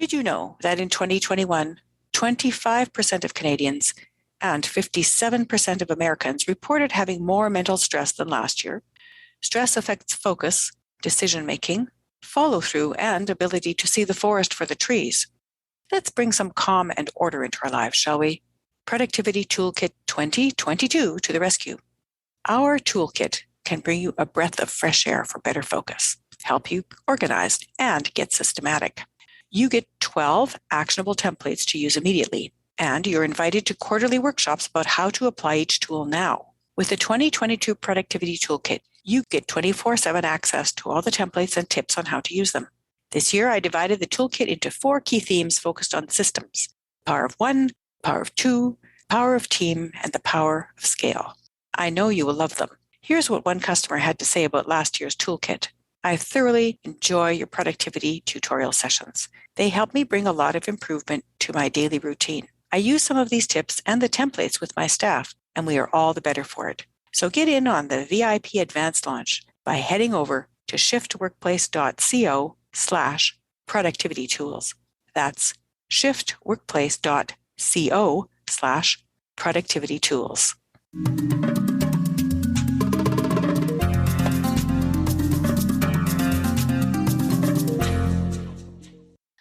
Did you know that in 2021, 25% of Canadians and 57% of Americans reported having more mental stress than last year? Stress affects focus, decision-making, follow-through, and ability to see the forest for the trees. Let's bring some calm and order into our lives, shall we? Productivity Toolkit 2022 to the rescue. Our toolkit can bring you a breath of fresh air for better focus, help you organize, and get systematic. You get 12 actionable templates to use immediately, and you're invited to quarterly workshops about how to apply each tool now. With the 2022 Productivity Toolkit, you get 24/7 access to all the templates and tips on how to use them. This year, I divided the toolkit into 4 key themes focused on systems: power of one, power of two, power of team, and the power of scale. I know you will love them. Here's what one customer had to say about last year's toolkit. I thoroughly enjoy your productivity tutorial sessions. They help me bring a lot of improvement to my daily routine. I use some of these tips and the templates with my staff, and we are all the better for it. So get in on the VIP advanced launch by heading over to shiftworkplace.co/productivity tools. That's shiftworkplace.co/productivity tools.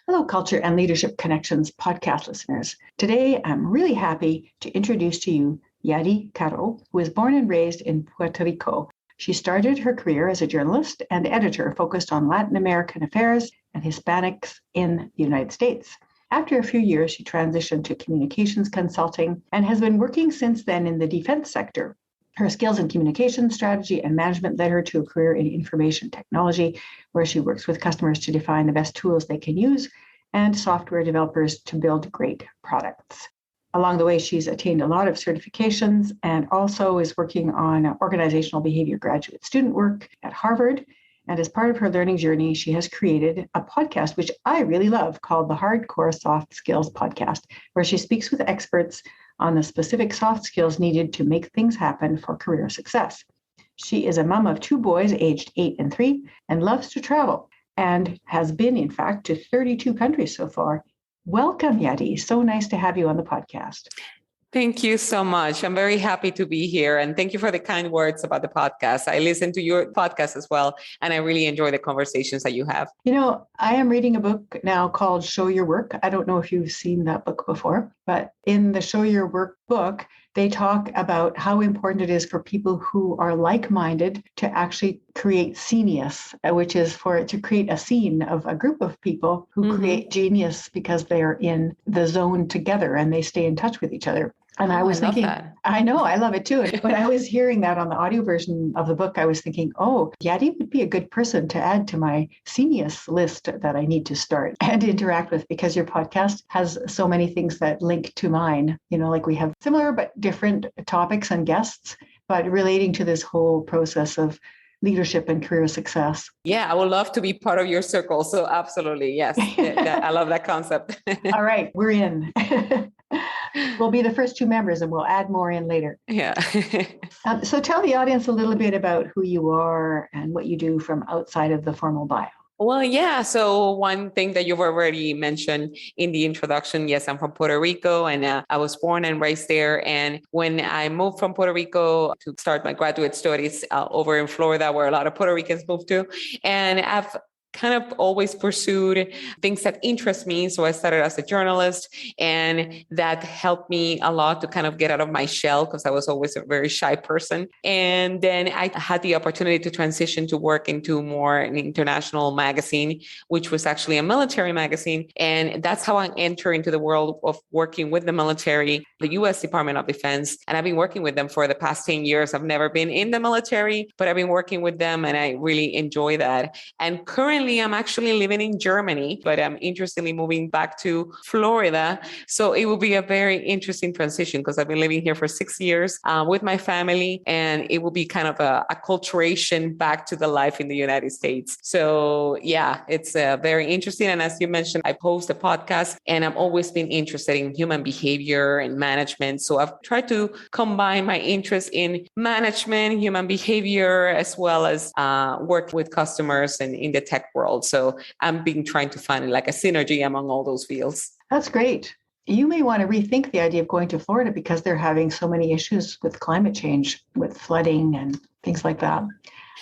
Hello, Culture and Leadership Connections podcast listeners. Today, I'm really happy to introduce to you Yadi Caro, who was born and raised in Puerto Rico. She started her career as a journalist and editor focused on Latin American affairs and Hispanics in the United States. After a few years, she transitioned to communications consulting and has been working since then in the defense sector. Her skills in communication strategy and management led her to a career in information technology, where she works with customers to define the best tools they can use and software developers to build great products. Along the way, she's attained a lot of certifications and also is working on organizational behavior graduate student work at Harvard. And as part of her learning journey, she has created a podcast, which I really love, called the Hardcore Soft Skills Podcast, where she speaks with experts on the specific soft skills needed to make things happen for career success. She is a mom of 2 boys aged 8 and 3 and loves to travel and has been, in fact, to 32 countries so far. Welcome, Yadi. So nice to have you on the podcast. Thank you so much. I'm very happy to be here. And thank you for the kind words about the podcast. I listen to your podcast as well, and I really enjoy the conversations that you have. You know, I am reading a book now called Show Your Work. I don't know if you've seen that book before, but in the Show Your Work book, they talk about how important it is for people who are like-minded to actually create scenius, which is to create a scene of a group of people who create genius because they are in the zone together and they stay in touch with each other. And I was thinking, I know, I love it too. When I was hearing that on the audio version of the book, I was thinking, oh, Yadi would be a good person to add to my Senius list that I need to start and interact with, because your podcast has so many things that link to mine. You know, like we have similar but different topics and guests, but relating to this whole process of leadership and career success. Yeah, I would love to be part of your circle. So absolutely, yes. I love that concept. All right, we're in. We'll be the first 2 members and we'll add more in later. Yeah. So tell the audience a little bit about who you are and what you do from outside of the formal bio. Well, yeah. So one thing that you've already mentioned in the introduction, yes, I'm from Puerto Rico and I was born and raised there. And when I moved from Puerto Rico to start my graduate studies over in Florida, where a lot of Puerto Ricans moved to, and I've kind of always pursued things that interest me. So I started as a journalist, and that helped me a lot to kind of get out of my shell because I was always a very shy person. And then I had the opportunity to transition to work into more an international magazine, which was actually a military magazine. And that's how I entered into the world of working with the military, the U.S. Department of Defense. And I've been working with them for the past 10 years. I've never been in the military, but I've been working with them and I really enjoy that. And currently I'm actually living in Germany, but I'm interested in moving back to Florida. So it will be a very interesting transition because I've been living here for 6 years with my family, and it will be kind of a acculturation back to the life in the United States. So yeah, it's very interesting. And as you mentioned, I host a podcast and I've always been interested in human behavior and management. So I've tried to combine my interest in management, human behavior, as well as work with customers and in the tech world. So I'm trying to find like a synergy among all those fields. That's great. You may want to rethink the idea of going to Florida because they're having so many issues with climate change, with flooding and things like that.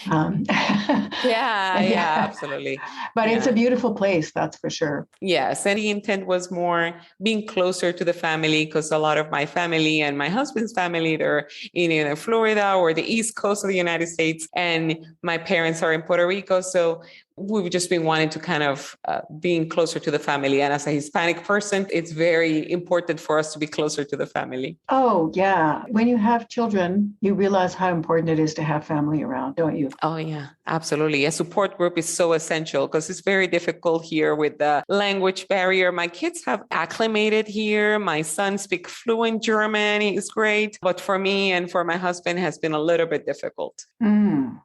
Yeah, absolutely. But Yeah. it's a beautiful place, that's for sure. Yes. And the intent was more being closer to the family, because a lot of my family and my husband's family, they're in either Florida or the East Coast of the United States. And my parents are in Puerto Rico. So we've just been wanting to kind of being closer to the family. And as a Hispanic person, it's very important for us to be closer to the family. Oh, yeah. When you have children, you realize how important it is to have family around, don't you? Oh, yeah, absolutely. A support group is so essential because it's very difficult here with the language barrier. My kids have acclimated here. My son speaks fluent German. He's great. But for me and for my husband, has been a little bit difficult.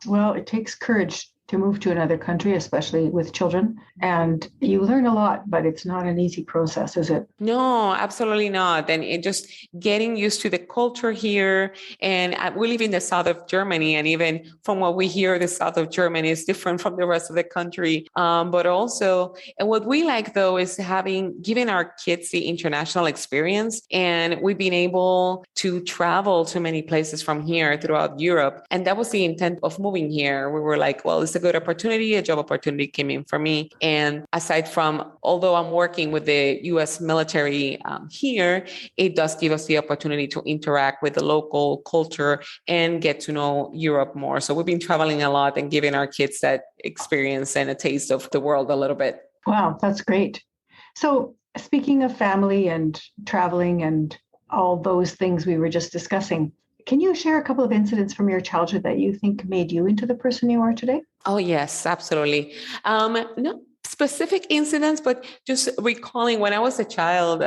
Well, it takes courage to move to another country, especially with children. And you learn a lot, but it's not an easy process, is it? No, absolutely not. And it just getting used to the culture here. And we live in the south of Germany. And even from what we hear, the south of Germany is different from the rest of the country. But also, and what we like, though, is giving our kids the international experience. And we've been able to travel to many places from here throughout Europe. And that was the intent of moving here. We were like, well, it's a good opportunity. A job opportunity came in for me. And aside from, although I'm working with the U.S. military here, it does give us the opportunity to interact with the local culture and get to know Europe more. So we've been traveling a lot and giving our kids that experience and a taste of the world a little bit. Wow, that's great. So speaking of family and traveling and all those things we were just discussing, can you share a couple of incidents from your childhood that you think made you into the person you are today? Oh, yes, absolutely. No specific incidents, but just recalling when I was a child,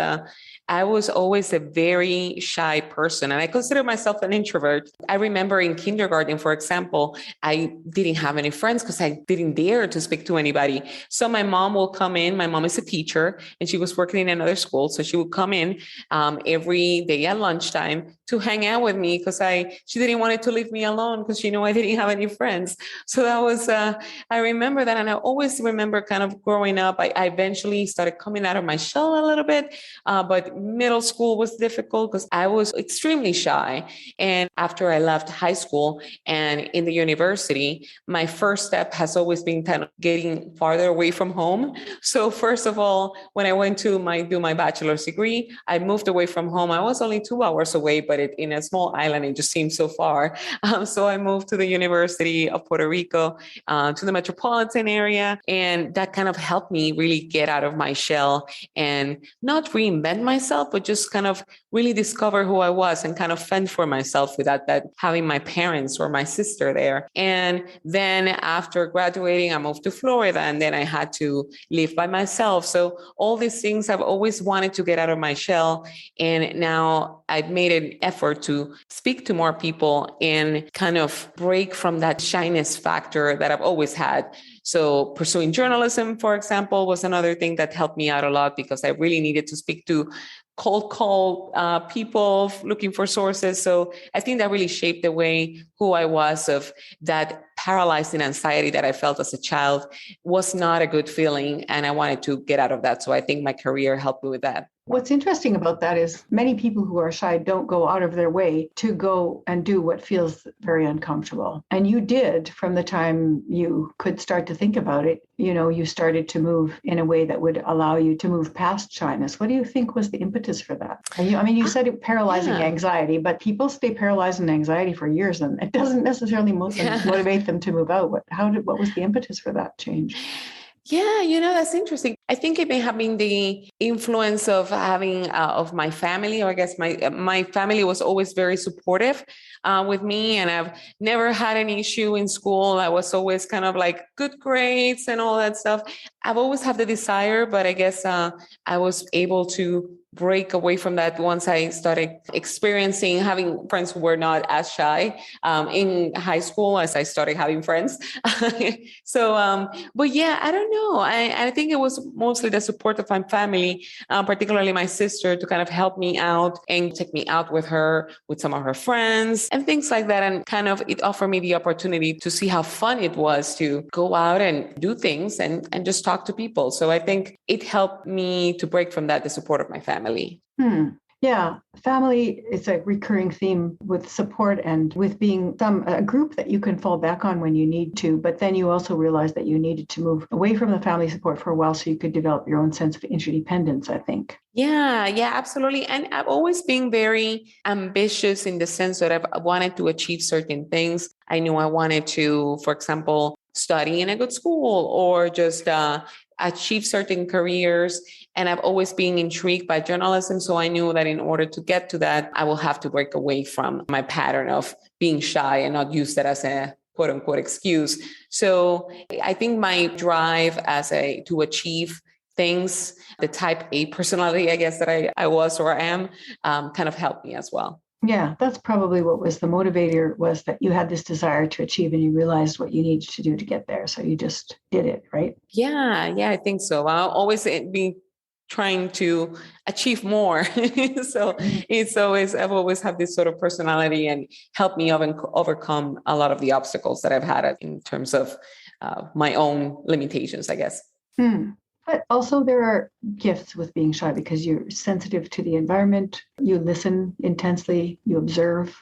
I was always a very shy person, and I consider myself an introvert. I remember in kindergarten, for example, I didn't have any friends because I didn't dare to speak to anybody. So my mom will come in. My mom is a teacher, and she was working in another school. So she would come in every day at lunchtime to hang out with me because she didn't want to leave me alone because she knew I didn't have any friends. So that was, I remember that. And I always remember kind of growing up, I eventually started coming out of my shell a little bit, but middle school was difficult because I was extremely shy. And after I left high school and in the university, my first step has always been kind of getting farther away from home. So first of all, when I went to do my bachelor's degree, I moved away from home. I was only 2 hours away, but in a small island, it just seemed so far. So I moved to the University of Puerto Rico, to the metropolitan area. And that kind of helped me really get out of my shell and not reinvent myself, but just kind of really discover who I was and kind of fend for myself without that having my parents or my sister there. And then after graduating, I moved to Florida, and then I had to live by myself. So all these things, I've always wanted to get out of my shell. And now I've made an effort to speak to more people and kind of break from that shyness factor that I've always had. So pursuing journalism, for example, was another thing that helped me out a lot because I really needed to speak to cold call people looking for sources. So I think that really shaped the way who I was. Of that paralyzing anxiety that I felt as a child was not a good feeling, and I wanted to get out of that. So I think my career helped me with that. What's interesting about that is many people who are shy don't go out of their way to go and do what feels very uncomfortable. And you did from the time you could start to think about it. You started to move in a way that would allow you to move past shyness. What do you think was the impetus for that? You said it paralyzing anxiety, but people stay paralyzed in anxiety for years, and it doesn't necessarily motivate them to move out. What was the impetus for that change? Yeah, that's interesting. I think it may have been the influence of having of my family, or I guess my family was always very supportive with me, and I've never had any issue in school. I was always kind of like good grades and all that stuff. I've always had the desire, but I guess I was able to break away from that once I started experiencing having friends who were not as shy in high school as I started having friends. So, but yeah, I don't know. I think it was mostly the support of my family, particularly my sister, to kind of help me out and take me out with her, with some of her friends and things like that. And kind of it offered me the opportunity to see how fun it was to go out and do things and just talk to people. So I think it helped me to break from that, the support of my family. Yeah, family is a recurring theme with support and with being a group that you can fall back on when you need to. But then you also realize that you needed to move away from the family support for a while so you could develop your own sense of interdependence, I think. Yeah, absolutely. And I've always been very ambitious in the sense that I've wanted to achieve certain things. I knew I wanted to, for example, study in a good school or just achieve certain careers. And I've always been intrigued by journalism. So I knew that in order to get to that, I will have to break away from my pattern of being shy and not use that as a quote unquote excuse. So I think my drive to achieve things, the type A personality, I guess, that I was or am, kind of helped me as well. Yeah, that's probably what was the motivator, was that you had this desire to achieve and you realized what you needed to do to get there. So you just did it, right? Yeah, I think so. I'll always be trying to achieve more. So I've always had this sort of personality and helped me overcome a lot of the obstacles that I've had in terms of my own limitations, I guess. But also there are gifts with being shy because you're sensitive to the environment, you listen intensely, you observe.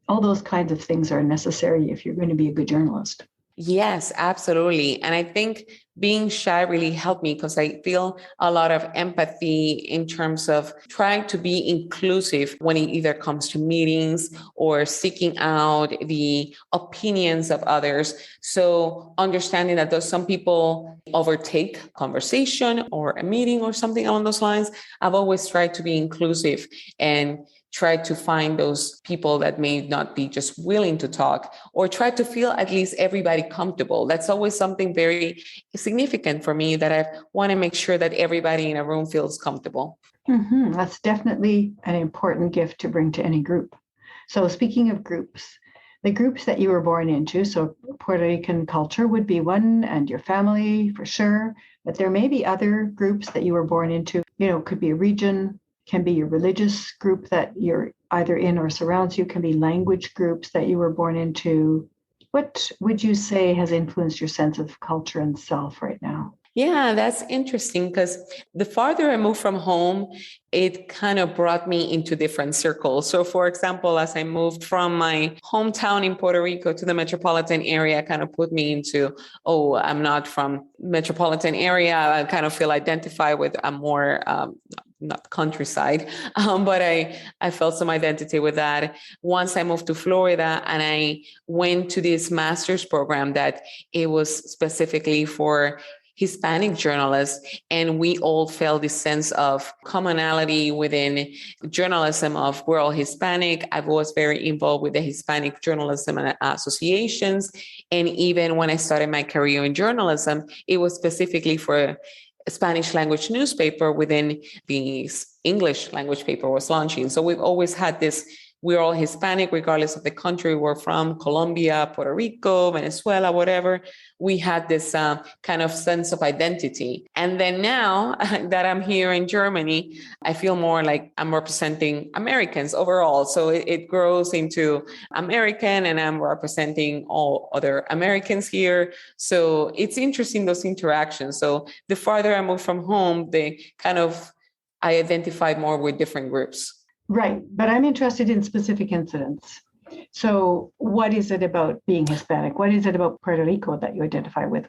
All those kinds of things are necessary if you're going to be a good journalist. Yes, absolutely. And I think being shy really helped me because I feel a lot of empathy in terms of trying to be inclusive when it either comes to meetings or seeking out the opinions of others. So understanding that there's some people overtake conversation or a meeting or something along those lines, I've always tried to be inclusive and try to find those people that may not be just willing to talk, or try to feel at least everybody comfortable. That's always something very significant for me, that I want to make sure that everybody in a room feels comfortable. That's definitely an important gift to bring to any group. So speaking of groups, the groups that you were born into, so Puerto Rican culture would be one, and your family for sure, but there may be other groups that you were born into. It could be a region, can be your religious group that you're either in or surrounds you, can be language groups that you were born into. What would you say has influenced your sense of culture and self right now? Yeah, that's interesting because the farther I moved from home, it kind of brought me into different circles. So for example, as I moved from my hometown in Puerto Rico to the metropolitan area, kind of put me into, I'm not from metropolitan area. I kind of feel identified with a more, not countryside, but I felt some identity with that. Once I moved to Florida and I went to this master's program that it was specifically for Hispanic journalists, and we all felt this sense of commonality within journalism of we're all Hispanic. I was very involved with the Hispanic journalism associations. And even when I started my career in journalism, it was specifically for a Spanish language newspaper within the English language paper was launching. So we've always had this, we're all Hispanic, regardless of the country we're from, Colombia, Puerto Rico, Venezuela, whatever. We had this kind of sense of identity. And then now that I'm here in Germany, I feel more like I'm representing Americans overall. So it grows into American, and I'm representing all other Americans here. So it's interesting, those interactions. So the farther I move from home, I identified more with different groups. Right. But I'm interested in specific incidents. So what is it about being Hispanic? What is it about Puerto Rico that you identify with?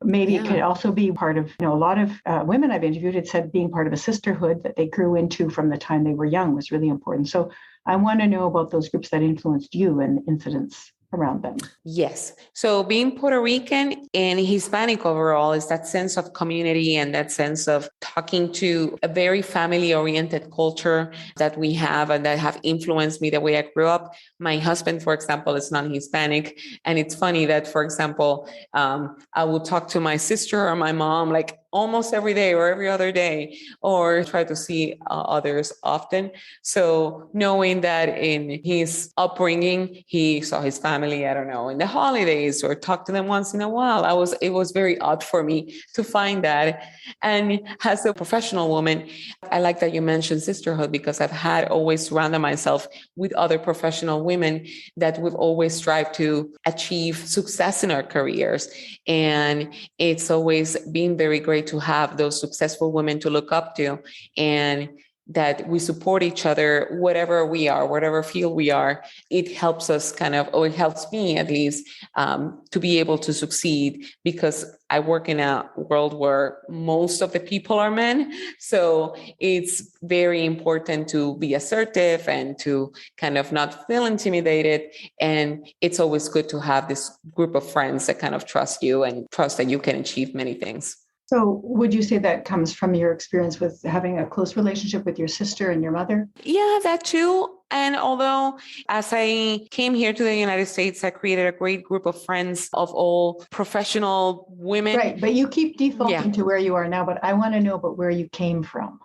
Maybe it could also be part of, a lot of women I've interviewed had said being part of a sisterhood that they grew into from the time they were young was really important. So I want to know about those groups that influenced you and incidents around them. Yes. So being Puerto Rican and Hispanic overall is that sense of community and that sense of talking to a very family-oriented culture that we have and that have influenced me the way I grew up. My husband, for example, is non-Hispanic. And it's funny that, for example, I will talk to my sister or my mom like almost every day or every other day, or try to see others often. So knowing that in his upbringing, he saw his family, I don't know, in the holidays or talked to them once in a while, it was very odd for me to find that. And as a professional woman, I like that you mentioned sisterhood, because I've had always surrounded myself with other professional women that we've always strived to achieve success in our careers. And it's always been very great to have those successful women to look up to, and that we support each other, whatever we are, whatever field we are. It helps us or it helps me at least, to be able to succeed, because I work in a world where most of the people are men. So it's very important to be assertive and to kind of not feel intimidated. And it's always good to have this group of friends that kind of trust you and trust that you can achieve many things. So would you say that comes from your experience with having a close relationship with your sister and your mother? Yeah, that too. And although as I came here to the United States, I created a great group of friends of all professional women. Right. But you keep defaulting to where you are now, but I want to know about where you came from.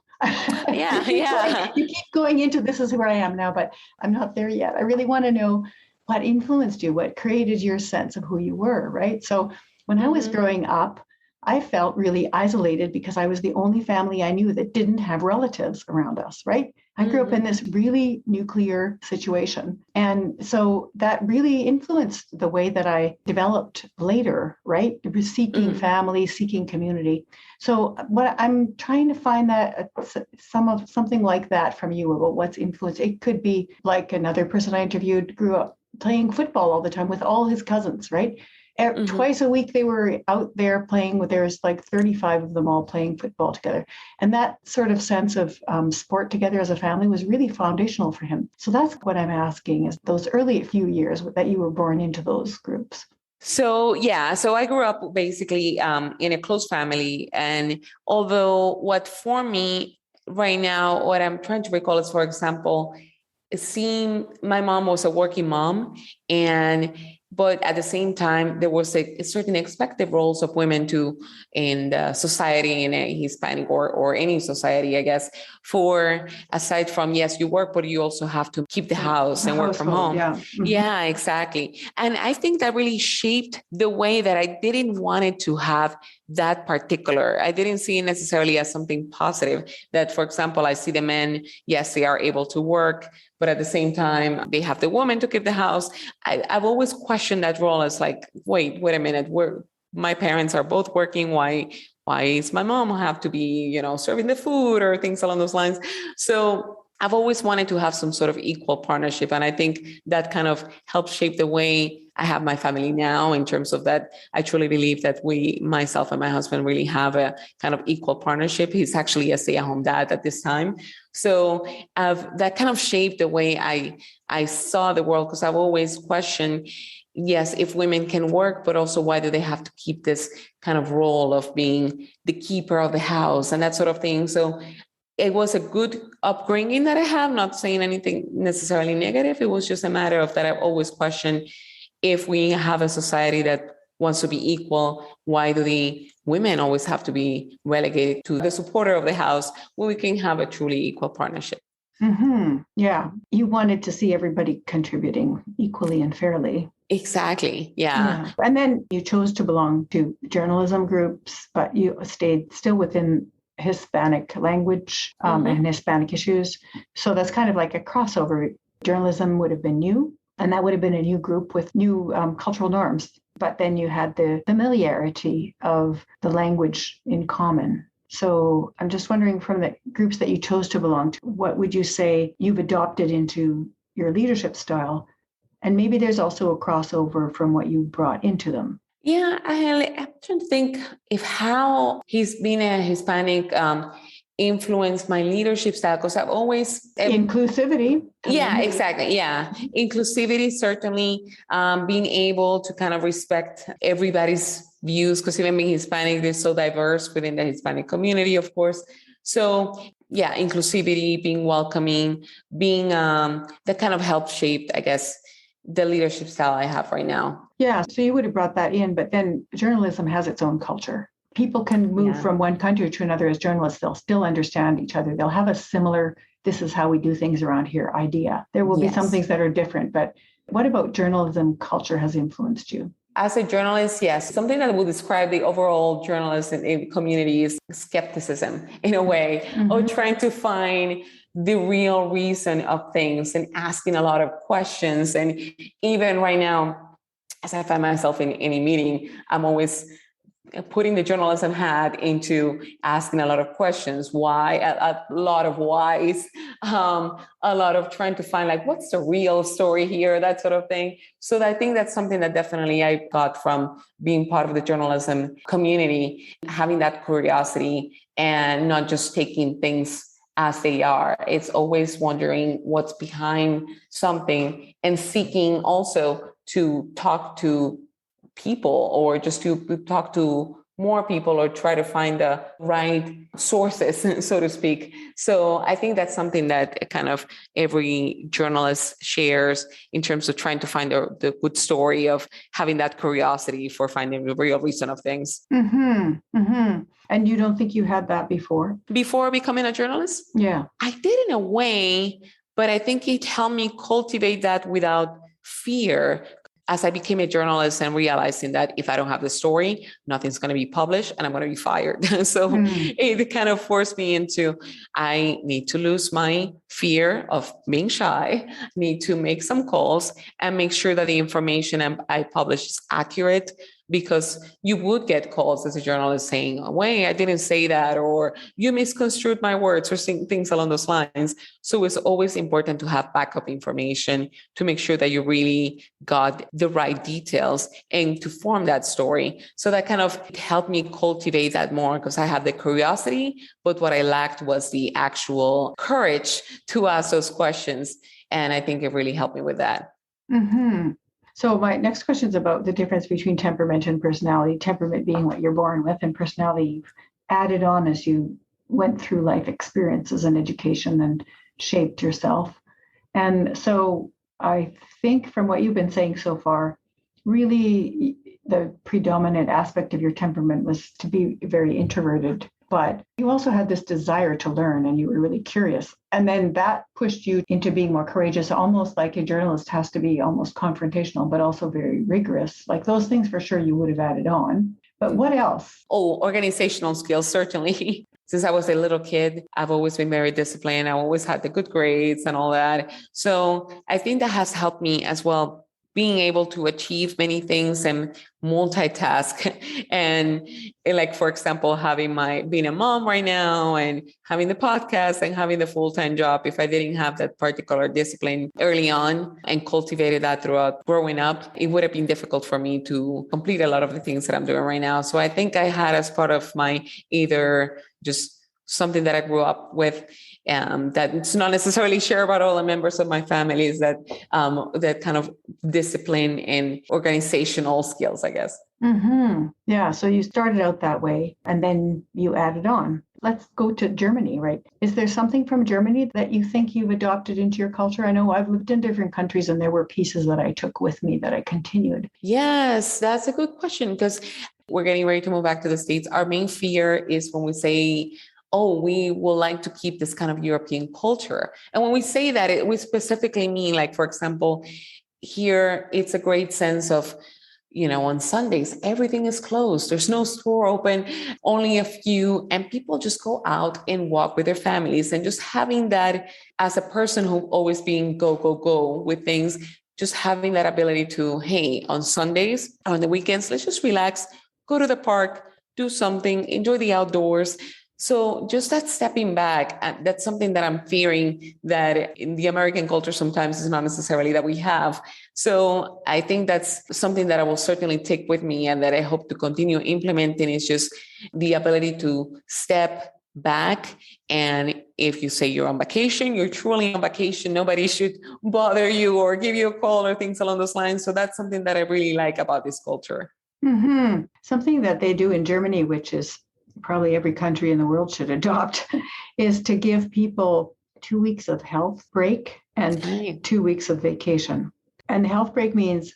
Yeah. You keep going into this is where I am now, but I'm not there yet. I really want to know what influenced you, what created your sense of who you were, right? So when I was growing up, I felt really isolated because I was the only family I knew that didn't have relatives around us, right? I grew up in this really nuclear situation. And so that really influenced the way that I developed later, right? Seeking family, seeking community. So what I'm trying to find that something like that from you about what's influenced. It could be like another person I interviewed grew up playing football all the time with all his cousins, right? Twice a week they were out there playing with, there's like 35 of them all playing football together. And that sort of sense of sport together as a family was really foundational for him. So that's what I'm asking, is those early few years that you were born into those groups. So I grew up basically in a close family. And although what for me right now, what I'm trying to recall is, for example, seeing my mom was a working mom, but at the same time, there was a certain expected roles of women in the society, in a Hispanic or any society, I guess, for aside from, yes, you work, but you also have to keep the house and work from home. Yeah. Yeah, exactly. And I think that really shaped the way that I didn't want it to have that particular. I didn't see it necessarily as something positive. That, for example, I see the men, yes, they are able to work, but at the same time, they have the woman to keep the house. I've always questioned that role as like, wait a minute, my parents are both working. Why is my mom have to be, serving the food or things along those lines? So I've always wanted to have some sort of equal partnership. And I think that kind of helped shape the way I have my family now, in terms of that. I truly believe that myself and my husband really have a kind of equal partnership. He's actually a stay-at-home dad at this time. So that kind of shaped the way I saw the world, because I've always questioned, yes, if women can work, but also why do they have to keep this kind of role of being the keeper of the house and that sort of thing. So it was a good upbringing that I have, not saying anything necessarily negative. It was just a matter of that I've always questioned, if we have a society that wants to be equal, why do the women always have to be relegated to the supporter of the house when we can have a truly equal partnership? Mm-hmm. Yeah. You wanted to see everybody contributing equally and fairly. Exactly. Yeah. And then you chose to belong to journalism groups, but you stayed still within Hispanic language and Hispanic issues. So that's kind of like a crossover. Journalism would have been new, and that would have been a new group with new cultural norms. But then you had the familiarity of the language in common. So I'm just wondering, from the groups that you chose to belong to, what would you say you've adopted into your leadership style? And maybe there's also a crossover from what you brought into them. Yeah, I'm trying to think if how he's been a Hispanic influenced my leadership style, because I've always inclusivity. Yeah, exactly. Yeah, inclusivity, certainly, being able to kind of respect everybody's views, because even being Hispanic, they're so diverse within the Hispanic community, of course. So yeah, inclusivity, being welcoming, being that kind of helped shape, I guess, the leadership style I have right now. Yeah, so you would have brought that in, but then journalism has its own culture. people can move from one country to another as journalists. They'll still understand each other. They'll have a similar, this is how we do things around here idea. There will be some things that are different, but what about journalism culture has influenced you? As a journalist, yes, something that would describe the overall journalism community is skepticism in a way, or trying to find the real reason of things and asking a lot of questions. And even right now, as I find myself in any meeting, I'm always putting the journalism hat into asking a lot of questions, why, a lot of whys, a lot of trying to find like, what's the real story here, that sort of thing. So I think that's something that definitely I got from being part of the journalism community, having that curiosity and not just taking things as they are. It's always wondering what's behind something and seeking also to talk to people or just to talk to more people or try to find the right sources, so to speak. So I think that's something that kind of every journalist shares in terms of trying to find the good story of having that curiosity for finding the real reason of things. And you don't think you had that before? Before becoming a journalist? Yeah. I did in a way, but I think it helped me cultivate that without fear. As I became a journalist and realizing that if I don't have the story, nothing's going to be published and I'm going to be fired. So it kind of forced me into, I need to lose my fear of being shy, need to make some calls and make sure that the information I publish is accurate, because you would get calls as a journalist saying, oh, wait, I didn't say that, or you misconstrued my words, or things along those lines. So it's always important to have backup information to make sure that you really got the right details and to form that story. So that kind of helped me cultivate that more, because I had the curiosity, but what I lacked was the actual courage to ask those questions. And I think it really helped me with that. So my next question is about the difference between temperament and personality, temperament being what you're born with and personality you've added on as you went through life experiences and education and shaped yourself. And so I think from what you've been saying so far, really the predominant aspect of your temperament was to be very introverted, but you also had this desire to learn and you were really curious. And then that pushed you into being more courageous, almost like a journalist has to be almost confrontational, but also very rigorous. Like those things for sure you would have added on. But what else? Oh, organizational skills, certainly. Since I was a little kid, I've always been very disciplined. I always had the good grades and all that. So I think that has helped me as well, being able to achieve many things and multitask. And like, for example, being a mom right now and having the podcast and having the full-time job. If I didn't have that particular discipline early on and cultivated that throughout growing up, it would have been difficult for me to complete a lot of the things that I'm doing right now. So I think I had as part of my either just something that I grew up with, that it's not necessarily shared about all the members of my family, is that that kind of discipline and organizational skills, I guess. Yeah. So you started out that way and then you added on. Let's go to Germany, right? Is there something from Germany that you think you've adopted into your culture? I know I've lived in different countries and there were pieces that I took with me that I continued. Yes, that's a good question, because we're getting ready to move back to the States. Our main fear is when we say, oh, we would like to keep this kind of European culture. And when we say that, we specifically mean, like, for example, here, it's a great sense of, on Sundays, everything is closed. There's no store open, only a few, and people just go out and walk with their families. And just having that as a person who always being go, go, go with things, just having that ability to, hey, on Sundays, on the weekends, let's just relax, go to the park, do something, enjoy the outdoors. So just that stepping back, that's something that I'm fearing that in the American culture sometimes is not necessarily that we have. So I think that's something that I will certainly take with me and that I hope to continue implementing, is just the ability to step back. And if you say you're on vacation, you're truly on vacation. Nobody should bother you or give you a call or things along those lines. So that's something that I really like about this culture. Something that they do in Germany, which is probably every country in the world should adopt, is to give people 2 weeks of health break and 2 weeks of vacation. And health break means,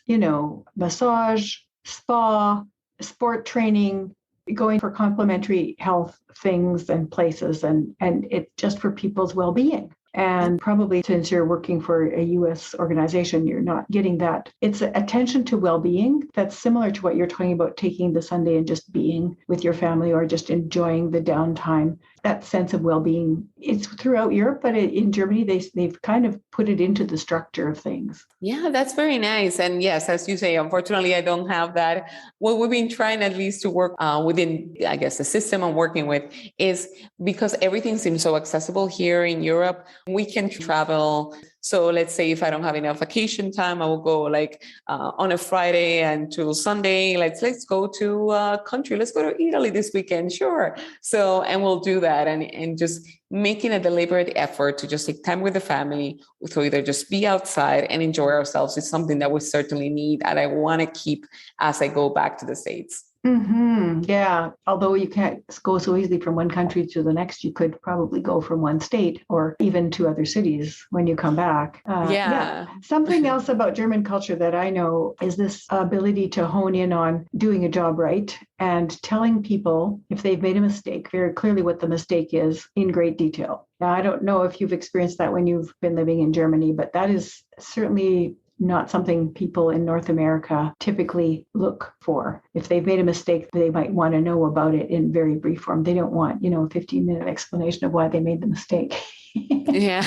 massage, spa, sport training, going for complementary health things and places, and it's just for people's well-being. And probably since you're working for a U.S. organization, you're not getting that. It's attention to well-being that's similar to what you're talking about, taking the Sunday and just being with your family or just enjoying the downtime. That sense of well-being, it's throughout Europe, but in Germany, they've kind of put it into the structure of things. Yeah, that's very nice. And yes, as you say, unfortunately, I don't have that. What we've been trying at least to work within, I guess, the system I'm working with is because everything seems so accessible here in Europe. We can travel. So let's say if I don't have enough vacation time, I will go like on a Friday and to Sunday, let's go to a country. Let's go to Italy this weekend. Sure. So, and we'll do that and just making a deliberate effort to just take time with the family to either just be outside and enjoy ourselves is something that we certainly need. And I want to keep as I go back to the States. Mm-hmm. Yeah. Although you can't go so easily from one country to the next, you could probably go from one state or even to other cities when you come back. Yeah. Something else about German culture that I know is this ability to hone in on doing a job right and telling people if they've made a mistake, very clearly what the mistake is in great detail. Now, I don't know if you've experienced that when you've been living in Germany, but that is certainly not something people in North America typically look for. If they've made a mistake, they might want to know about it in very brief form. They don't want, a 15-minute explanation of why they made the mistake. Yeah.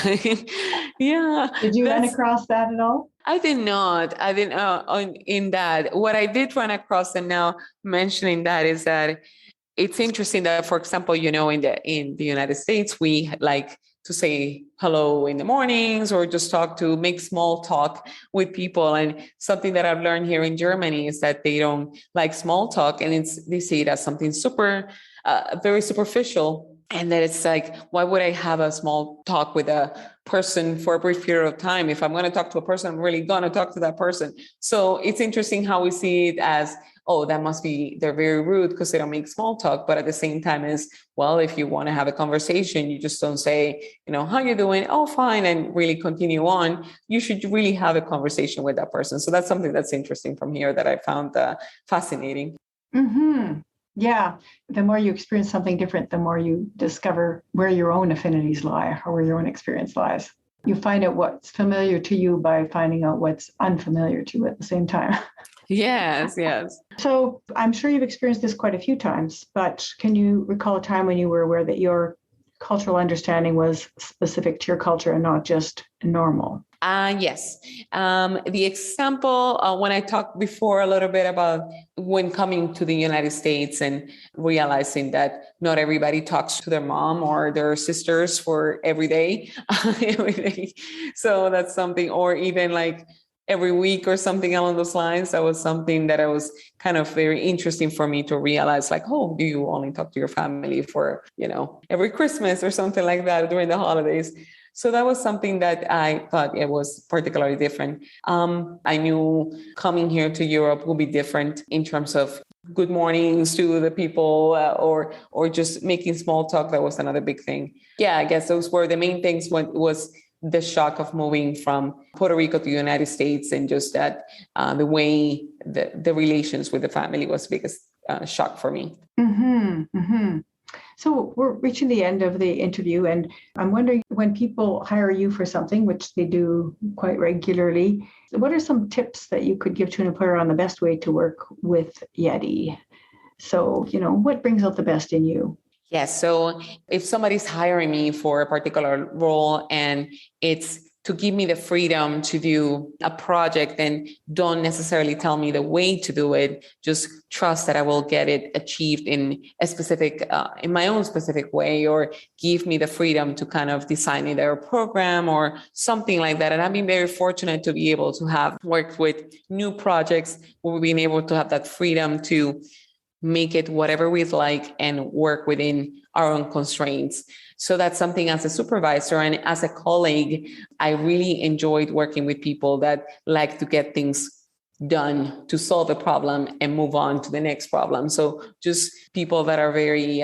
Yeah. Did you run across that at all? I did not. I didn't in that. What I did run across, and now mentioning that, is that it's interesting that, for example, in the United States, we like to say hello in the mornings or just make small talk with people. And something that I've learned here in Germany is that they don't like small talk, and they see it as something very superficial. And that it's like, why would I have a small talk with a person for a brief period of time? If I'm going to talk to a person, I'm really going to talk to that person. So it's interesting how we see it as, oh, they're very rude because they don't make small talk. But at the same time if you want to have a conversation, you just don't say, how you doing? Oh, fine. And really continue on. You should really have a conversation with that person. So that's something that's interesting from here that I found fascinating. Mm-hmm. Yeah. The more you experience something different, the more you discover where your own affinities lie or where your own experience lies. You find out what's familiar to you by finding out what's unfamiliar to you at the same time. Yes. So I'm sure you've experienced this quite a few times, but can you recall a time when you were aware that your cultural understanding was specific to your culture and not just normal? Yes. The example, when I talked before a little bit about when coming to the United States and realizing that not everybody talks to their mom or their sisters for every day. So that's something, or even like every week or something along those lines. That was something that was kind of very interesting for me to realize, like, oh, do you only talk to your family for, every Christmas or something like that during the holidays? So that was something that I thought it was particularly different. I knew coming here to Europe will be different in terms of good mornings to the people or just making small talk. That was another big thing. Yeah, I guess those were the main things. When was the shock of moving from Puerto Rico to the United States, and just that the way the relations with the family was the biggest shock for me. Mm-hmm, mm-hmm. So we're reaching the end of the interview, and I'm wondering, when people hire you for something, which they do quite regularly, what are some tips that you could give to an employer on the best way to work with Yadi? So, what brings out the best in you? Yes. So if somebody's hiring me for a particular role and it's to give me the freedom to do a project, and don't necessarily tell me the way to do it, just trust that I will get it achieved in a specific, in my own specific way, or give me the freedom to kind of design either a program or something like that. And I've been very fortunate to be able to have worked with new projects where we've been able to have that freedom to make it whatever we'd like and work within our own constraints. So that's something, as a supervisor and as a colleague, I really enjoyed working with people that like to get things done, to solve a problem and move on to the next problem. So just people that are very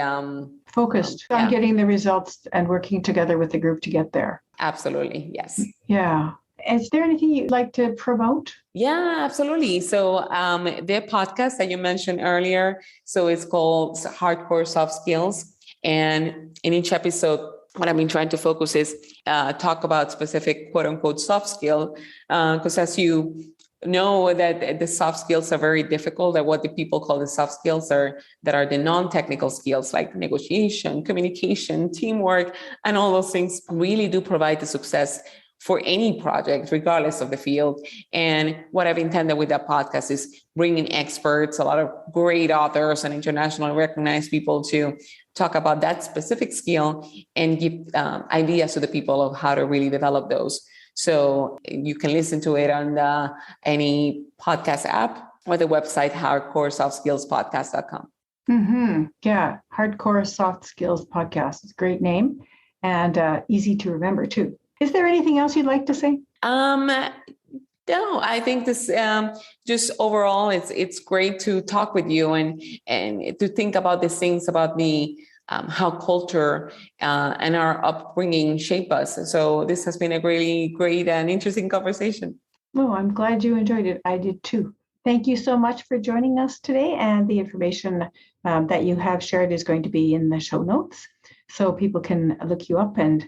focused on getting the results and working together with the group to get there. Absolutely. Yes. Yeah. Is there anything you'd like to promote? Yeah, absolutely. So the podcast that you mentioned earlier, so it's called Hardcore Soft Skills. And in each episode, what I've been trying to focus is talk about specific quote unquote soft skill. Because as you know that the soft skills are very difficult, that what the people call the soft skills are the non-technical skills like negotiation, communication, teamwork, and all those things really do provide the success for any project, regardless of the field. And what I've intended with that podcast is bringing experts, a lot of great authors and internationally recognized people to talk about that specific skill and give ideas to the people of how to really develop those. So you can listen to it on any podcast app or the website, hardcoresoftsskillspodcast.com. Mm-hmm. Yeah, Hardcore Soft Skills Podcast. It's a great name and easy to remember too. Is there anything else you'd like to say? No, I think this just overall, it's great to talk with you and to think about these things about the how culture and our upbringing shape us. So this has been a really great and interesting conversation. Oh, I'm glad you enjoyed it. I did too. Thank you so much for joining us today. And the information that you have shared is going to be in the show notes, so people can look you up and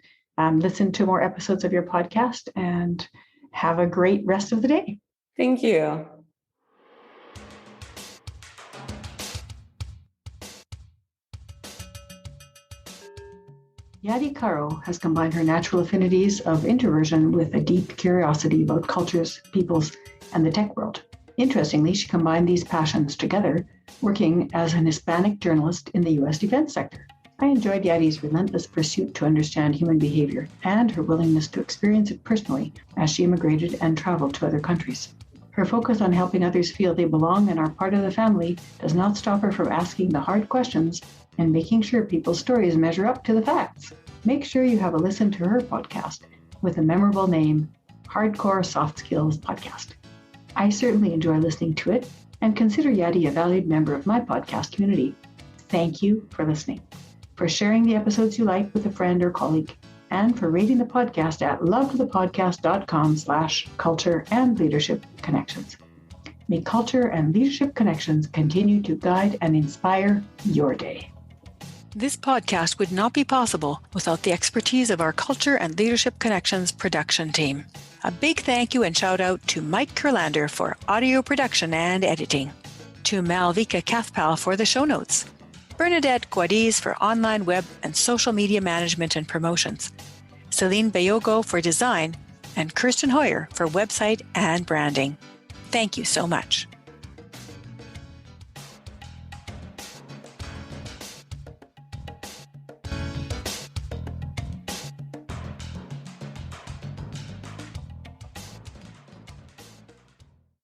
listen to more episodes of your podcast, and have a great rest of the day. Thank you. Yadi Caro has combined her natural affinities of introversion with a deep curiosity about cultures, peoples, and the tech world. Interestingly, she combined these passions together, working as an Hispanic journalist in the U.S. defense sector. I enjoyed Yadi's relentless pursuit to understand human behavior and her willingness to experience it personally as she immigrated and traveled to other countries. Her focus on helping others feel they belong and are part of the family does not stop her from asking the hard questions and making sure people's stories measure up to the facts. Make sure you have a listen to her podcast with a memorable name, Hardcore Soft Skills Podcast. I certainly enjoy listening to it and consider Yadi a valued member of my podcast community. Thank you for listening, for sharing the episodes you like with a friend or colleague, and for rating the podcast at lovethepodcast.com/culture and leadership connections. May culture and leadership connections continue to guide and inspire your day. This podcast would not be possible without the expertise of our Culture and Leadership Connections production team. A big thank you and shout out to Mike Kurlander for audio production and editing, to Malvika Kathpal for the show notes, Bernadette Guadiz for online web and social media management and promotions, Celine Bayogo for design, and Kirsten Hoyer for website and branding. Thank you so much.